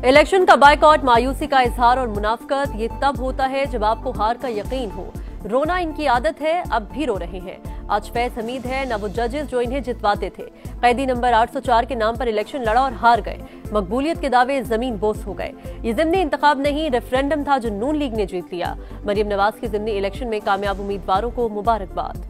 Election का boycott मायूसी का इजहार और मुनाफकत ये तब होता है जब आपको हार का यकीन हो। रोना इनकी आदत है, अब भी रो रहे हैं। आज फैज हमीद है न वो जजेस जो इन्हें जितवाते थे। कैदी नंबर 804 के नाम पर इलेक्शन लड़ा और हार गए। मकबूलियत के दावे जमीन बोस हो गए। ये जिमनी इंतखाब नहीं, रेफरेंडम था जो नून लीग ने जीत लिया। मरियम नवाज के जिमनी इलेक्शन में कामयाब उम्मीदवारों को मुबारकबाद।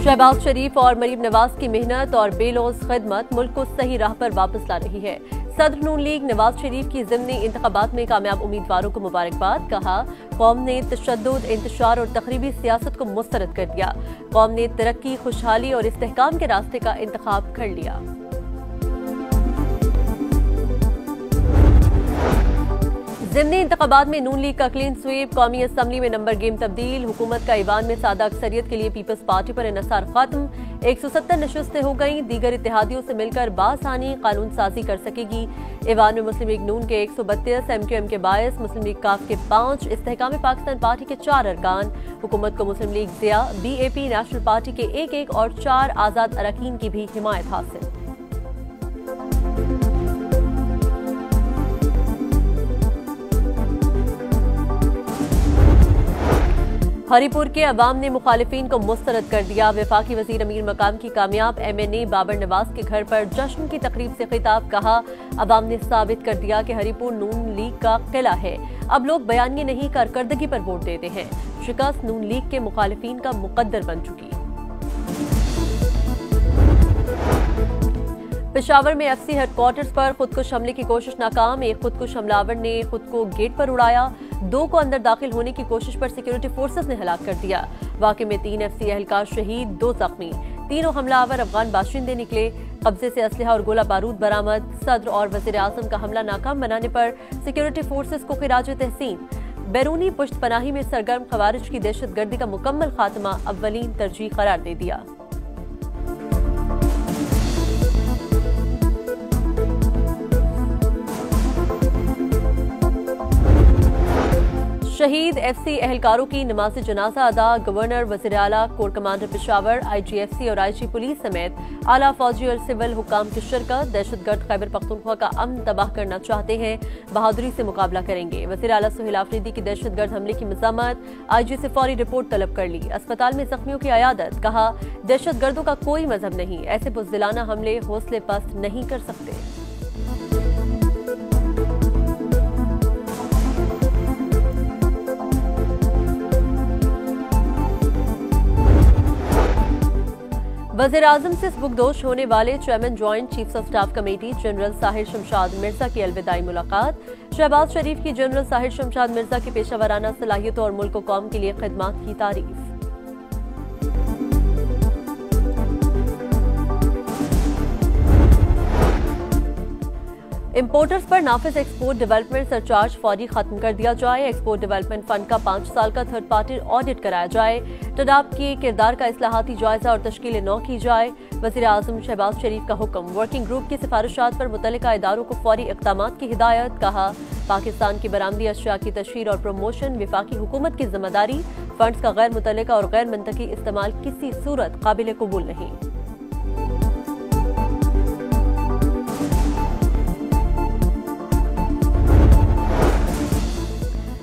शहबाज शरीफ और मरीम नवाज की मेहनत और बेलौस खिदमत मुल्क को सही राह पर वापस ला रही है। सदर नून लीग नवाज शरीफ की ज़िमनी इंतखाबात में कामयाब उम्मीदवारों को मुबारकबाद। कहा, कौम ने तशद्दुद, इंतशार और तखरीबी सियासत को मुस्तरद कर दिया। कौम ने तरक्की, खुशहाली और इस्तेहकाम के रास्ते का इंतखाब कर लिया। ज़िमनी इंतखाबात में नून लीग का क्लीन स्वीप, कौमी असम्बली में नंबर गेम तब्दील, हुकूमत का ईवान में सादा अक्सरियत के लिए पीपल्स पार्टी पर इन्हिसार खत्म। 170 नशस्तें हो गईं। दीगर इत्तेहादियों से मिलकर बासानी कानून साजी कर सकेगी। ईवान में मुस्लिम लीग नून के 132, MQM के 22, मुस्लिम लीग काफ के 5, इस्तेहकाम पाकिस्तान पार्टी के 4 अरकान। हुकूमत को Muslim League Zia, BAP, national party के 1-1 और 4 आज़ाद अरकान की भी हिमायत हासिल। हरीपुर के अवाम ने मुखालिफिन को मुस्तरद कर दिया। वफाकी वजीर अमीर मकाम की कामयाब MNA बाबर नवाज के घर पर जश्न की तकरीब से खिताब। कहा, अवाम ने साबित कर दिया कि हरीपुर नून लीग का किला है। अब लोग बयानिए नहीं, कारकर्दगी पर वोट देते हैं। शिकस्त नून लीग के मुखालिफिन का मुकद्दर बन चुकी। पेशावर में FC हेडक्वार्टर्स पर खुदकुश हमले की कोशिश नाकाम। एक खुदकुश हमलावर ने खुद को गेट पर उड़ाया। 2 को अंदर दाखिल होने की कोशिश पर सिक्योरिटी फोर्सेस ने हलाक कर दिया। वाक़े में 3 FC एहलकार शहीद, 2 जख्मी। तीनों हमलावर अफगान बाशिंदे निकले। कब्जे से असलहा और गोला बारूद बरामद। सदर और वज़ीर आज़म का हमला नाकाम बनाने पर सिक्योरिटी फोर्सेस को खिराज तहसीन। बैरूनी पुश्त पनाही में सरगर्म खवारिज की दहशतगर्दी का मुकम्मल खात्मा अव्वलीन तरजीह करार दे दिया। शहीद FC एहलकारों की नमाज जनाजा अदा। गवर्नर, वज़ीर आला, कोर कमांडर पेशावर, IGFC और IG पुलिस समेत आला फौजी और सिविल हुकाम की शिरकत। दहशतगर्द खैबर पख्तूनख्वा का अमन तबाह करना चाहते हैं, बहादुरी से मुकाबला करेंगे। वज़ीर आला सुहेल आफरीदी की दहशतगर्द हमले की मज़ामत। IG से फौरी रिपोर्ट तलब कर ली। अस्पताल में जख्मियों की अयादत। कहा, दहशतगर्दों का कोई मजहब नहीं, ऐसे बुज़दिलाना हमले हौसले पस्त नहीं कर सकते। वज़ीर आज़म से सुबुकदोश होने वाले chairman joint chiefs of staff committee general Sahir Shamshad Mirza की अलविदाई मुलाकात। शहबाज शरीफ की जनरल साहिर शमशाद मिर्जा की पेशावराना सलाहियतों और मुल्क व कौम के लिए खिदमात की तारीफ। इम्पोर्टर्स पर नाफिज एक्सपोर्ट डेवलपमेंट सरचार्ज फौरी खत्म कर दिया जाए। एक्सपोर्ट डेवलपमेंट फंड का 5 साल का थर्ड पार्टी ऑडिट कराया जाए। टडाब के किरदार का इस्लाहाती जायजा और तश्कील नौ की जाए। वज़ीर आज़म शहबाज शरीफ का हुक्म। वर्किंग ग्रुप की सिफारिशात पर मुतल्लिका इदारों को फौरी इक़दामात की हिदायत। कहा, पाकिस्तान की बरामदी अशिया की तशहीर और प्रमोशन वफाकी हुकूमत की जिम्मेदारी। फंड्स का गैर मुतल्लिका और गैर मंतकी इस्तेमाल किसी सूरत काबिल कबूल नहीं।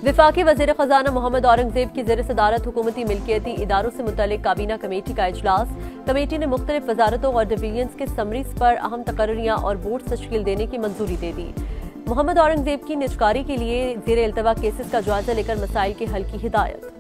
वफाकी वज़ीर ख़ज़ाना मोहम्मद औरंगज़ेब की ज़ेर सदारत हुकूमती मिल्कियती इदारों से मुतल्लिक़ काबीना कमेटी का इजलास। कमेटी ने मुख्तलिफ वजारतों और डिवीजन्स के समरीज पर अहम तकर्रियाँ और बोर्ड तश्कील देने की मंजूरी दे दी। मोहम्मद औरंगज़ेब की निजकारी के लिए ज़ेर इल्तवा केसेस का जायजा लेकर मसाइल के हल की हिदायत।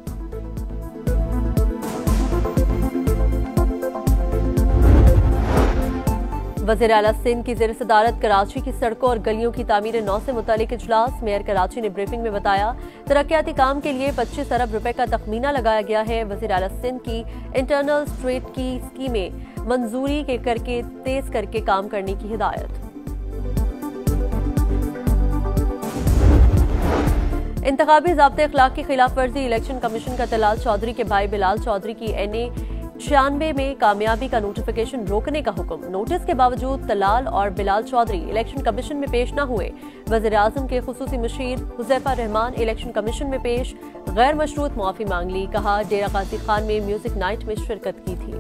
वज़ीर आला सिंध की ज़ेर सदारत कराची की सड़कों और गलियों की तामीर नौ से मुतालिक इजलास। मेयर कराची ने ब्रीफिंग में बताया, तरक्याती काम के लिए 25 अरब रुपए का तखमीना लगाया गया है। वज़ीर आला सिंध की इंटरनल स्ट्रीट की स्कीमें मंजूरी के करके तेज करके काम करने की हिदायत। इंतखाबी ज़ाब्ते अखलाक की खिलाफ वर्जी। इलेक्शन कमीशन का तलाल चौधरी के भाई बिलाल चौधरी की NA 96 में कामयाबी का नोटिफिकेशन रोकने का हुक्म। नोटिस के बावजूद तलाल और बिलाल चौधरी इलेक्शन कमीशन में पेश न हुए। वज़ीर आज़म के खुसूसी मुशीर हुज़ैफा रहमान इलेक्शन कमीशन में पेश, गैर मशरूत मुआफ़ी मांग ली। कहा, डेरा गाजी खान में म्यूजिक नाइट में शिरकत की थी।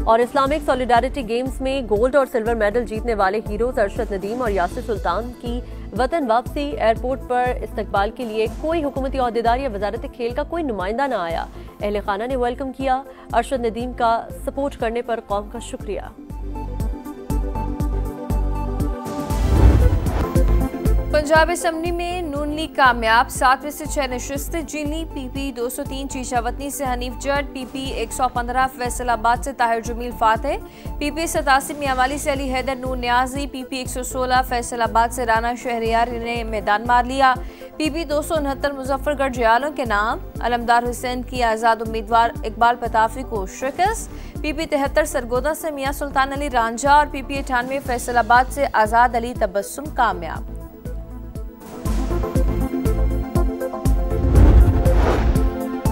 और इस्लामिक सॉलिडारिटी गेम्स में गोल्ड और सिल्वर मेडल जीतने वाले हीरोज अरशद नदीम और यासिर सुल्तान की वतन वापसी। एयरपोर्ट पर इस्तकबाल के लिए कोई हुकूमती ओहदेदार या वजारत खेल का कोई नुमाइंदा न आया। अहले खाना ने वेलकम किया। अरशद नदीम का सपोर्ट करने पर कौम का शुक्रिया। पंजाब असम्बली में नून लीग कामयाब, 7 में से 6 नशिस्तें जीनी। पीपी 203 चीशावतनी से हनीफ जट, पीपी 115 फैसलाबाद से ताहिर जमील फातेह, पीपी 87 मियांवाली से अली हैदर नूर न्याजी, पीपी 116 फैसलाबाद से राना शहरियार ने मैदान मार लिया। पीपी 269 मुजफ्फरगढ़ जयालों के नाम, अलमदार हुसैन की आज़ाद उम्मीदवार इकबाल पताफी को शिकस्त। पीपी 73 सरगोदा से मियां सुल्तान अली रांझा और पीपी 98 फैसलाबाद से आज़ाद अली तबस्सुम कामयाब।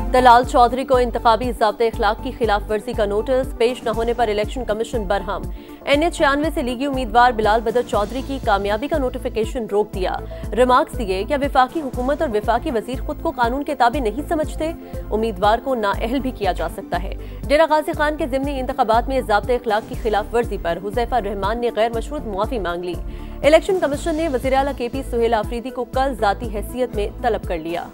दलाल चौधरी को इंतखाबी ज़ाब्ते इखलाक की खिलाफ वर्जी का नोटिस, पेश न होने पर इलेक्शन कमीशन बरहम। NH96 से लीगी उम्मीदवार बिलाल बदर चौधरी की कामयाबी का नोटिफिकेशन रोक दिया। रिमार्क्स दिए, क्या विफाकी हुकूमत और विफाकी वजीर खुद को कानून के ताबे नहीं समझते? उम्मीदवार को नाअहल भी किया जा सकता है। डेरा गाजी खान के ज़िमनी इंतखाबात में ज़ाब्ते इखलाक की खिलाफ वर्जी पर हुज़ैफा रहमान ने गैर मशरूत मुआफ़ी मांग ली। इलेक्शन कमीशन ने वज़ीर आला KP सुहेल आफरीदी को कल ज़ाती हैसियत में तलब कर लिया।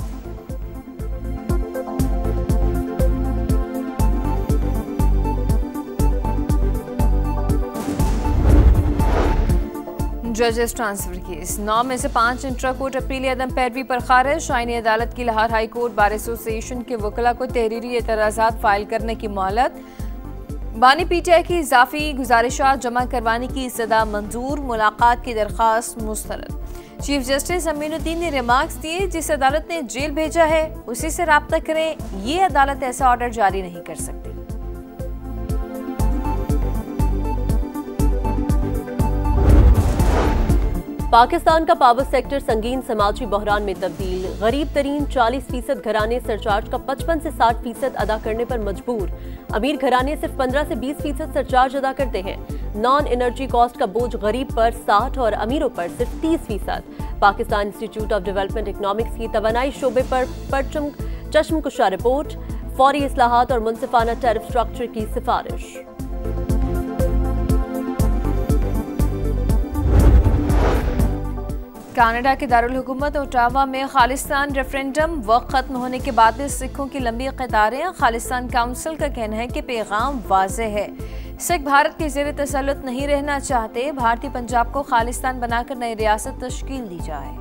जजेस ट्रांसफर केस, 9 में से 5 इंट्रा कोर्ट अपीली अदम पैरवी पर खारिज। शाइनी अदालत की Lahore high court bar association के वकला को तहरीरी एतराज़ात फाइल करने की मोहलत। बानी PTI की इजाफी गुजारिशात जमा करवाने की सदा मंजूर, मुलाकात की दरख्वास्त मुस्तरद। चीफ जस्टिस अमीनुद्दीन ने रिमार्क्स दिए, जिस अदालत ने जेल भेजा है उसी से राब्ता करें, ये अदालत ऐसा ऑर्डर जारी नहीं कर सकती। पाकिस्तान का पावर सेक्टर संगीन समाजी बहरान में तब्दील। गरीब तरीन 40% घराने सरचार्ज का 55 से 60% अदा करने पर मजबूर। अमीर घराने सिर्फ 15 से 20% सरचार्ज अदा करते हैं। नॉन एनर्जी कॉस्ट का बोझ गरीब पर 60 और अमीरों पर सिर्फ 30%। Pakistan institute of development economics की तवानाई शोबे पर चश्मकुशा रिपोर्ट, फौरी इस्लाहात और मुनसिफाना टैरिफ स्ट्रक्चर की सिफारिश। कनाडा के दारुल हुकूमत ओटावा में खालिस्तान रेफरेंडम वक्त खत्म होने के बाद सिखों की लंबी कतारें। खालिस्तान काउंसिल का कहना है कि पैगाम वाज़ेह है, सिख भारत के ज़ेर तसल्लुत नहीं रहना चाहते। भारतीय पंजाब को खालिस्तान बनाकर नई रियासत तश्कील दी जाए।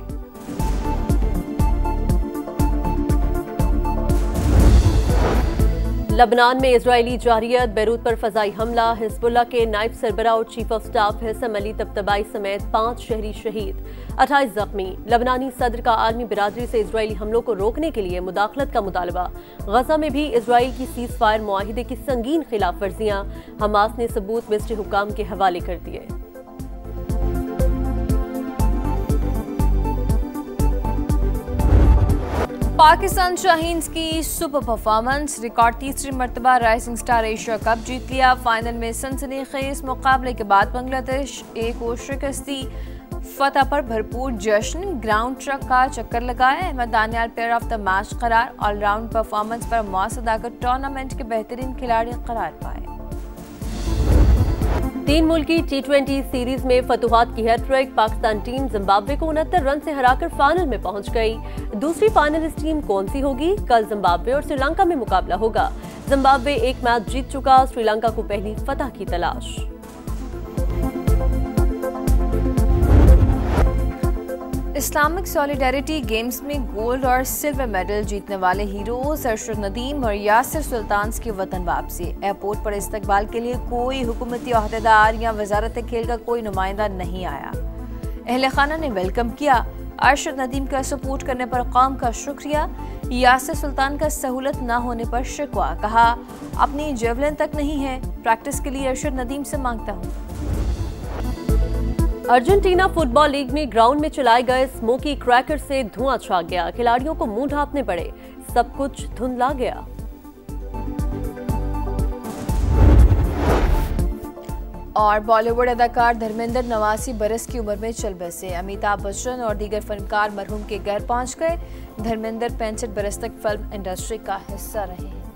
लबनान में इजरायली जारियत, बैरूत पर फजाई हमला। हिजबुल्लाह के नायब सरबरा और चीफ ऑफ स्टाफ हिसम अली तबतबाई समेत 5 शहरी शहीद, 28 जख्मी। लबनानी सदर का आर्मी बिरादरी से इजरायली हमलों को रोकने के लिए मुदाखलत का मुतालबा। गजा में भी इजराइल की सीज फायर मुआहिदे की संगीन खिलाफ वर्जियां। हमास ने सबूत मिस्ट्री हुकाम के हवाले कर दिए। पाकिस्तान शाहीन्स की सुपर परफॉर्मेंस, रिकॉर्ड तीसरी मरतबा राइजिंग स्टार एशिया कप जीत लिया। फाइनल में सनसनीखेज मुकाबले के बाद बांग्लादेश को शिकस्त दी। फतह पर भरपूर जश्न, ग्राउंड ट्रक का चक्कर लगाया। Ahmed Daniyal player of the match करार। ऑलराउंड परफॉर्मेंस पर मुआस अदाकर टूर्नामेंट के बेहतरीन खिलाड़ी करार पाए। 3 मुल्की T20 सीरीज में फतुहात की हैट्रिक। पाकिस्तान टीम जिम्बाब्वे को 69 रन से हराकर फाइनल में पहुंच गई। दूसरी फाइनलिस्ट टीम कौन सी होगी? कल जिम्बाब्वे और श्रीलंका में मुकाबला होगा। जिम्बाब्वे एक मैच जीत चुका, श्रीलंका को पहली फतह की तलाश। इस्लामिक सॉलिडारिटी गेम्स में गोल्ड और सिल्वर मेडल जीतने वाले हीरोज अरशद नदीम और यासिर सुल्तान की वतन वापसी। एयरपोर्ट पर इस्तकबाल के लिए कोई हुकूमती ओहदेदार या वजारत खेल का कोई नुमाइंदा नहीं आया। अहले खाना ने वेलकम किया। अरशद नदीम का सपोर्ट करने पर कौम का शुक्रिया। यासिर सुल्तान का सहूलत न होने पर शिकवा, कहा अपनी जेवलिन तक नहीं है, प्रैक्टिस के लिए अरशद नदीम से मांगता हूँ। अर्जेंटीना फुटबॉल लीग में ग्राउंड में चलाए गए स्मोकी क्रैकर से धुआं छा गया। खिलाड़ियों को मुंह ढांपने पड़े, सब कुछ धुंधला गया। और बॉलीवुड अदाकार धर्मेंद्र 89 बरस की उम्र में चल बसे। अमिताभ बच्चन और दीगर फनकार मरहूम के घर पहुंच गए। धर्मेंद्र 65 बरस तक फिल्म इंडस्ट्री का हिस्सा रहे हैं।